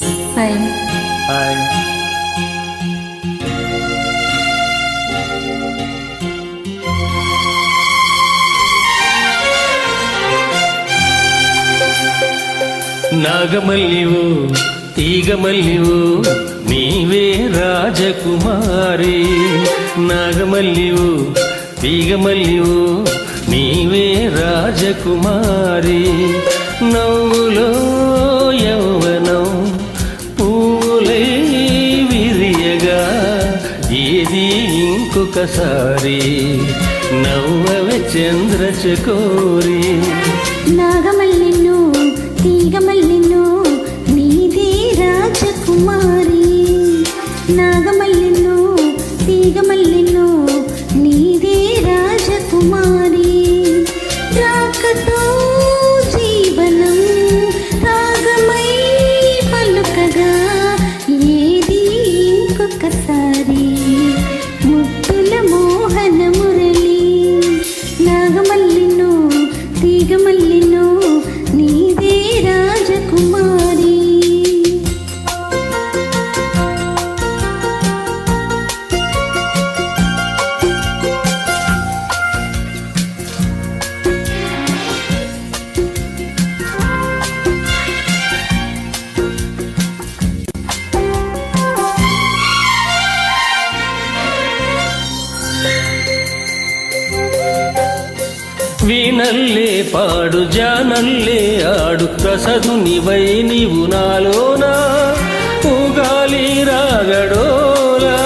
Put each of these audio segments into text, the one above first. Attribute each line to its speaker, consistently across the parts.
Speaker 1: Hi.
Speaker 2: Hi. నాగమల్లివు తీగమల్లివు నీవే రాజకుమారి. నాగమల్లివు తీగమల్లివు నీవే రాజకుమారి. నవ్వులో యౌవనం పూలై విరియగా ఏది ఇంకొకసారి నవ్వవే చంద్రచకోరి.
Speaker 1: నాగమల్లిను తీగమల్లిను నీదే రాజకుమారి. నాగమల్లిను తీగమల్లిను నీదే రాజకుమారి. రాకతో జీవనం రాగమై పలుకగా ఏది ఇంకొకసారి ముద్దుల మోహన మురళి. నాగమల్లిను తీగమల్లిను నీదే రాజకుమారి.
Speaker 2: వీణల్లే పాడు జానల్లే ఆడు రసధునివై నీవు నాలోనా ఊగాలి రాగడోలా.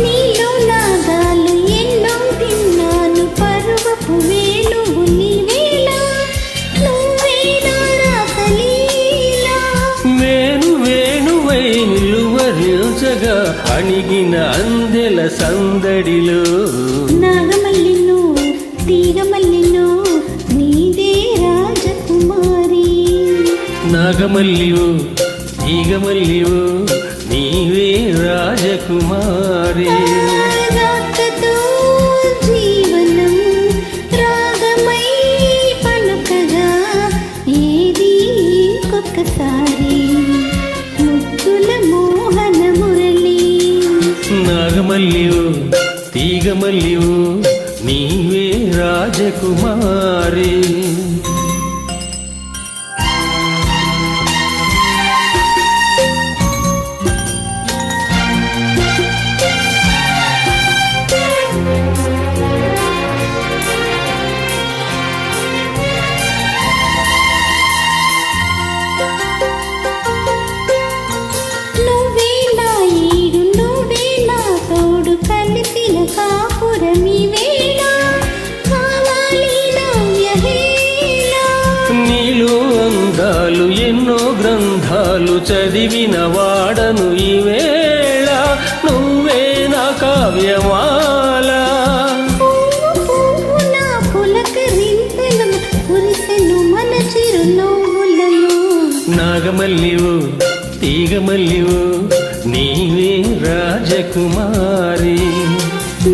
Speaker 1: నీలో నాదాలు ఎన్నో తిన్నాను పరువపు వేణువు నీవేలా నువ్వే నా రాసలీలా.
Speaker 2: వేణు వేణువై నిలువరించగా అణిగిన అందెల సందడిలో.
Speaker 1: నాగమల్లిను తీగమల్లిను నీదే రాజకుమారి.
Speaker 2: నాగమల్లివు తీగమల్లివు నీవే రాజకుమారి.
Speaker 1: రాకతో జీవనం రాగమై పలుకగా ఏది ఇంకొకసారి ముద్దుల మోహన మురళి.
Speaker 2: నాగమల్లివు తీగమల్లివు నీవే రాజకుమారి.
Speaker 1: నువ్వే నా ఈడు నువ్వే నా తోడు కలిసిన కాపురమి వేళ కావాలి నవ్యహేళ.
Speaker 2: నీలో అందాలు ఎన్నో గ్రంథాలు చదివిన వాడను ఈ వేళ నువ్వే నా కావ్యమాల.
Speaker 1: పువ్వు పువ్వున పులకరింతలు కురిసెను మన చిరునవ్వులను.
Speaker 2: నాగమల్లివు తీగమల్లివు నీవే రాజకుమారి.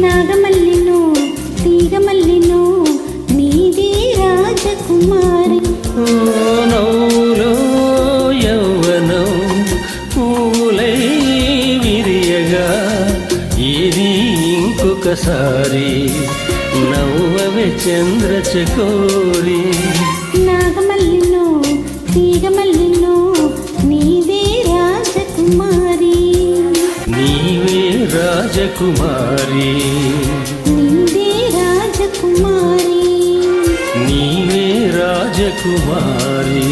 Speaker 1: నాగమల్లిను తీగమల్లిను నీదే రాజకుమారి.
Speaker 2: ఓ నవ్వులో యౌవనం పూలై విరియగా ఏది ఇంకొకసారి నవ్వవే చంద్రచకోరి.
Speaker 1: నాగమల్లిను తీగమల్లిను నీదే రాజకుమారి.
Speaker 2: నీవే రాజకుమారి.
Speaker 1: నీదే రాజకుమారి.
Speaker 2: నీవే రాజకుమారి.